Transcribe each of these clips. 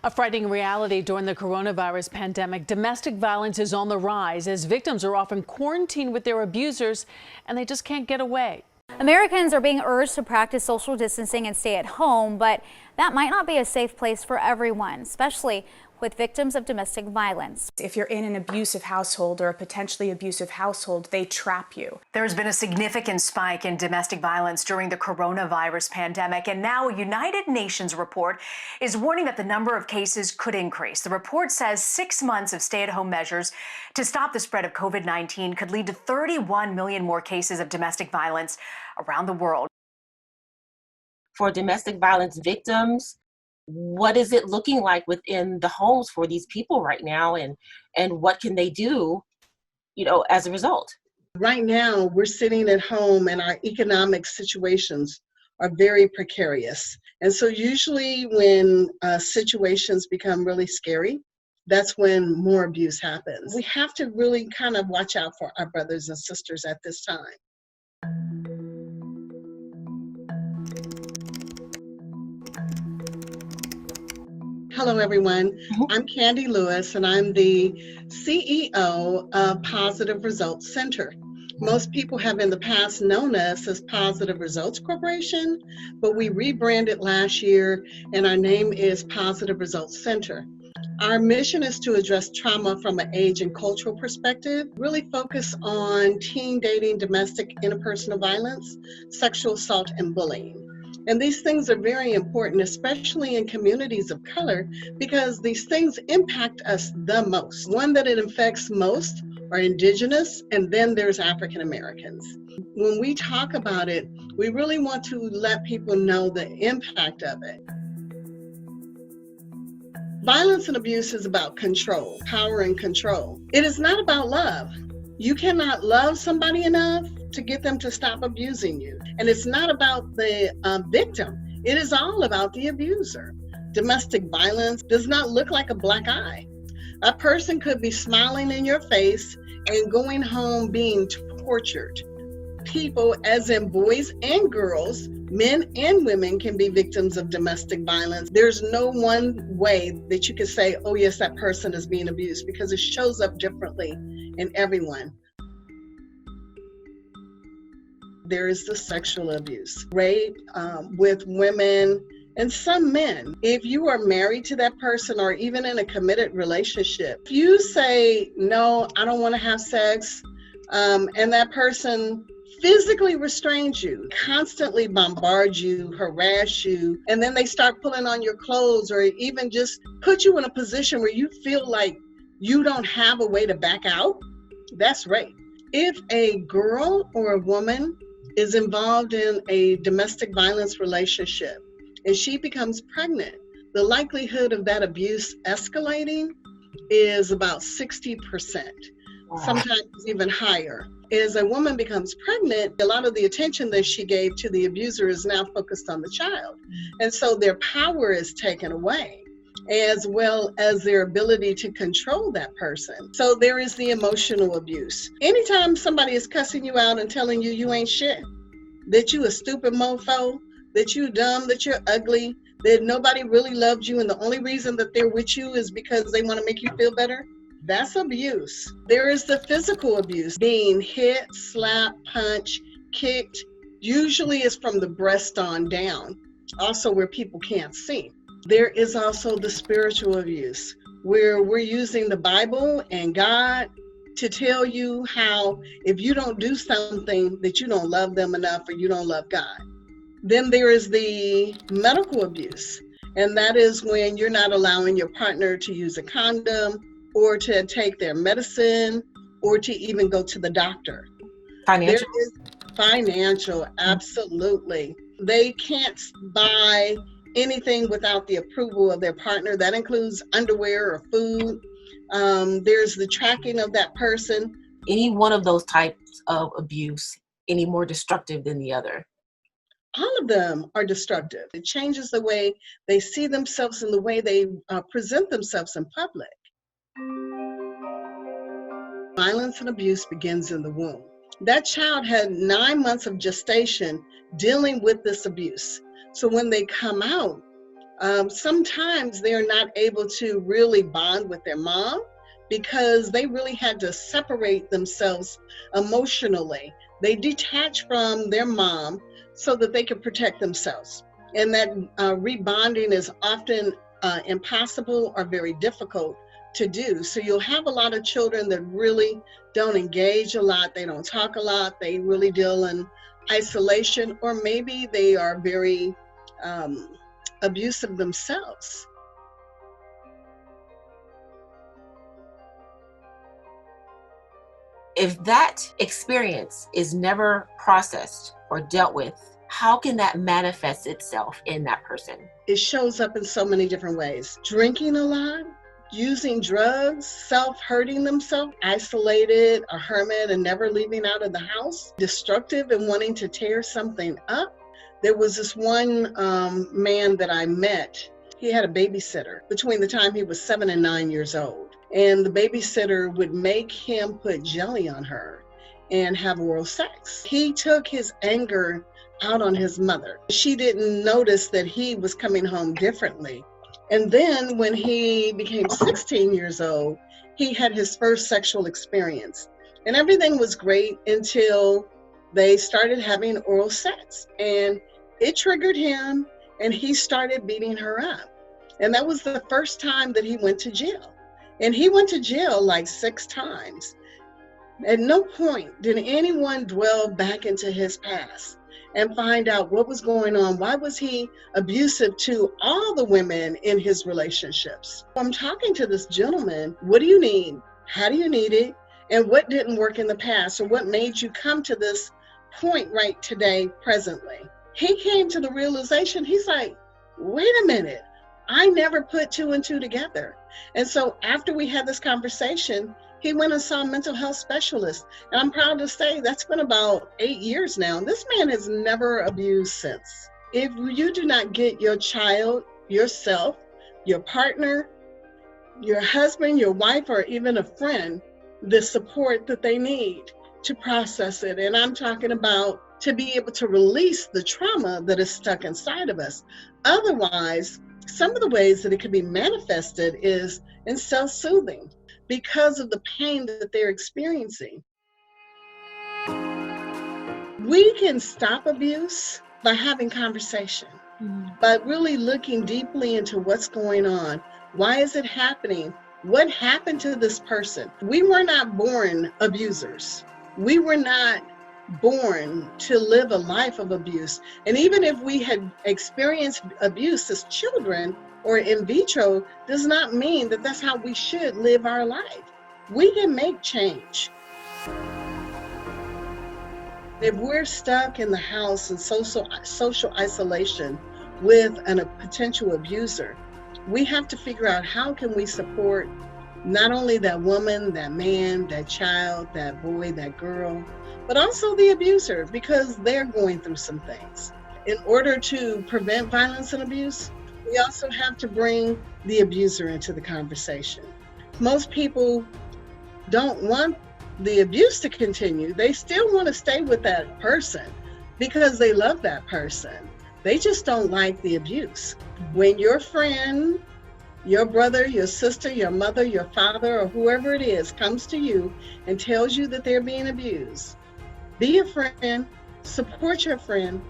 A frightening reality during the coronavirus pandemic. Domestic violence is on the rise as victims are often quarantined with their abusers and they just can't get away. Americans are being urged to practice social distancing and stay at home, but that might not be a safe place for everyone, especially with victims of domestic violence. If you're in an abusive household or a potentially abusive household, they trap you. There's been a significant spike in domestic violence during the coronavirus pandemic, and now a United Nations report is warning that the number of cases could increase. The report says 6 months of stay-at-home measures to stop the spread of COVID-19 could lead to 31 million more cases of domestic violence around the world. For domestic violence victims, what is it looking like within the homes for these people right now, and what can they do, as a result? Right now, we're sitting at home and our economic situations are very precarious. And so usually when situations become really scary, that's when more abuse happens. We have to really kind of watch out for our brothers and sisters at this time. Hello, everyone. I'm Kandee Lewis, and I'm the CEO of Positive Results Center. Most people have in the past known us as Positive Results Corporation, but we rebranded last year, and our name is Positive Results Center. Our mission is to address trauma from an age and cultural perspective, really focus on teen dating, domestic interpersonal violence, sexual assault, and bullying. And these things are very important, especially in communities of color, because these things impact us the most. One that it affects most are Indigenous, and then there's African Americans. When we talk about it, we really want to let people know the impact of it. Violence and abuse is about control, power and control. It is not about love. You cannot love somebody enough to get them to stop abusing you. And it's not about the victim. It is all about the abuser. Domestic violence does not look like a black eye. A person could be smiling in your face and going home being tortured. People, as in boys and girls, men and women, can be victims of domestic violence. There's no one way that you can say, oh yes, that person is being abused, because it shows up differently in everyone. There is the sexual abuse, rape with women and some men. If you are married to that person or even in a committed relationship, if you say, no, I don't want to have sex, and that person physically restrains you, constantly bombards you, harass you, and then they start pulling on your clothes or even just put you in a position where you feel like you don't have a way to back out, that's rape. If a girl or a woman is involved in a domestic violence relationship and she becomes pregnant, the likelihood of that abuse escalating is about 60%, sometimes even higher. As a woman becomes pregnant, a lot of the attention that she gave to the abuser is now focused on the child. And so their power is taken away, as well as their ability to control that person. So there is the emotional abuse. Anytime somebody is cussing you out and telling you you ain't shit, that you a stupid mofo, that you dumb, that you're ugly, that nobody really loved you, and the only reason that they're with you is because they want to make you feel better, that's abuse. There is the physical abuse, being hit, slapped, punched, kicked, usually is from the breast on down, also where people can't see. There is also the spiritual abuse, where we're using the Bible and God to tell you how if you don't do something that you don't love them enough or you don't love God. Then there is the medical abuse, and that is when you're not allowing your partner to use a condom or to take their medicine or to even go to the doctor. Financial? There is financial, absolutely. They can't buy anything without the approval of their partner. That includes underwear or food. There's the tracking of that person. Any one of those types of abuse any more destructive than the other? All of them are destructive. It changes the way they see themselves and the way they present themselves in public. Violence and abuse begins in the womb. That child had 9 months of gestation dealing with this abuse. So when they come out, Sometimes they're not able to really bond with their mom because they really had to separate themselves emotionally. They detach from their mom so that they could protect themselves. And that rebonding is often impossible or very difficult to do. So you'll have a lot of children that really don't engage a lot, they don't talk a lot, they really deal in isolation, or maybe they are very abusive themselves. If that experience is never processed or dealt with, how can that manifest itself in that person? It shows up in so many different ways. Drinking a lot, using drugs, self-hurting themselves, isolated, a hermit and never leaving out of the house, destructive and wanting to tear something up. There was this one man that I met. He had a babysitter between the time he was 7 and 9 years old. And the babysitter would make him put jelly on her and have oral sex. He took his anger out on his mother. She didn't notice that he was coming home differently. And then when he became 16 years old, he had his first sexual experience. And everything was great until they started having oral sex. And it triggered him, and he started beating her up. And that was the first time that he went to jail. And he went to jail like 6 times. At no point did anyone dwell back into his past and find out what was going on. Why was he abusive to all the women in his relationships? I'm talking to this gentleman. What do you need? How do you need it? And what didn't work in the past? Or what made you come to this point right today, presently? He came to the realization, he's like, wait a minute, I never put 2 and 2 together. And so after we had this conversation, he went and saw a mental health specialist. And I'm proud to say that's been about 8 years now. This man has never abused since. If you do not get your child, yourself, your partner, your husband, your wife, or even a friend, the support that they need to process it. And I'm talking about to be able to release the trauma that is stuck inside of us. Otherwise, some of the ways that it can be manifested is in self-soothing because of the pain that they're experiencing. We can stop abuse by having conversation, by really looking deeply into what's going on. Why is it happening? What happened to this person? We were not born abusers. We were not born to live a life of abuse. And even if we had experienced abuse as children or in vitro, does not mean that that's how we should live our life. We can make change. If we're stuck in the house in social isolation with a potential abuser, we have to figure out how can we support not only that woman, that man, that child, that boy, that girl, but also the abuser, because they're going through some things. In order to prevent violence and abuse, we also have to bring the abuser into the conversation. Most people don't want the abuse to continue. They still want to stay with that person because they love that person. They just don't like the abuse. When your friend, your brother, your sister, your mother, your father, or whoever it is comes to you and tells you that they're being abused, be a friend, support your friend,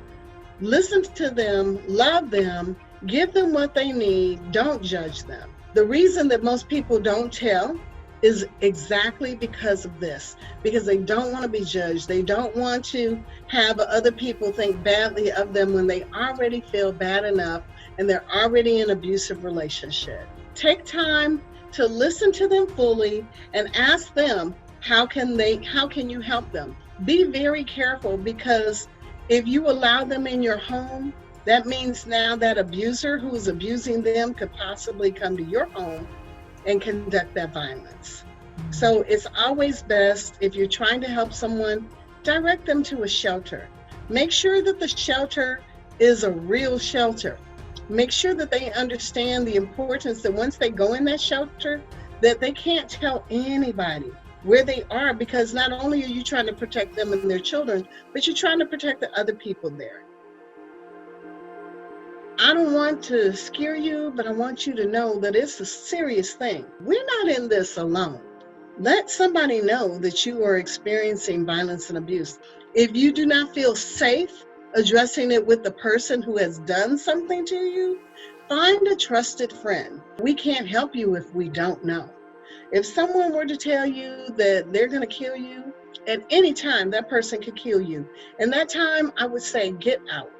listen to them, love them, give them what they need, don't judge them. The reason that most people don't tell is exactly because of this, because they don't want to be judged. They don't want to have other people think badly of them when they already feel bad enough and they're already in an abusive relationship. Take time to listen to them fully and ask them, how can you help them? Be very careful, because if you allow them in your home, that means now that abuser who is abusing them could possibly come to your home and conduct that violence. So it's always best, if you're trying to help someone, direct them to a shelter. Make sure that the shelter is a real shelter. Make sure that they understand the importance that once they go in that shelter, that they can't tell anybody where they are, because not only are you trying to protect them and their children, but you're trying to protect the other people there. I don't want to scare you, but I want you to know that it's a serious thing. We're not in this alone. Let somebody know that you are experiencing violence and abuse. If you do not feel safe addressing it with the person who has done something to you, find a trusted friend. We can't help you if we don't know. If someone were to tell you that they're going to kill you, at any time that person could kill you. And that time, I would say, get out.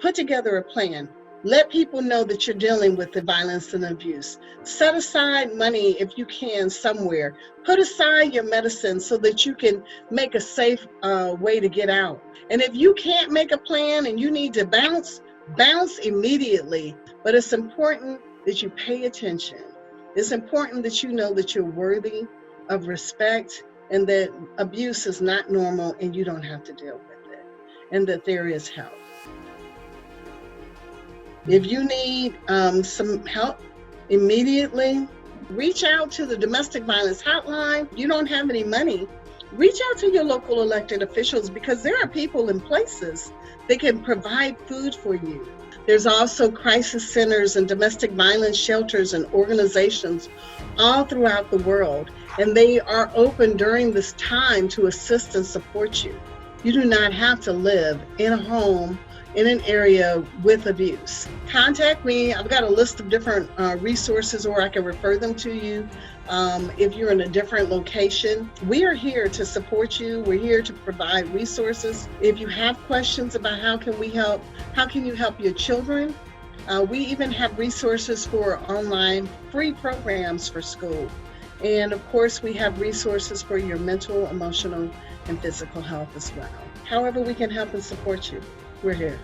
Put together a plan. Let people know that you're dealing with the violence and abuse. Set aside money if you can somewhere. Put aside your medicine so that you can make a safe way to get out. And if you can't make a plan and you need to bounce immediately. But it's important that you pay attention. It's important that you know that you're worthy of respect and that abuse is not normal and you don't have to deal with it, and that there is help. If you need some help immediately, reach out to the domestic violence hotline. If you don't have any money, reach out to your local elected officials, because there are people in places that can provide food for you. There's also crisis centers and domestic violence shelters and organizations all throughout the world, and they are open during this time to assist and support you. You do not have to live in a home in an area with abuse. Contact me. I've got a list of different resources, or I can refer them to you if you're in a different location. We are here to support you. We're here to provide resources. If you have questions about how can you help your children, we even have resources for online free programs for school. And of course, we have resources for your mental, emotional, and physical health as well. However we can help and support you, we're here.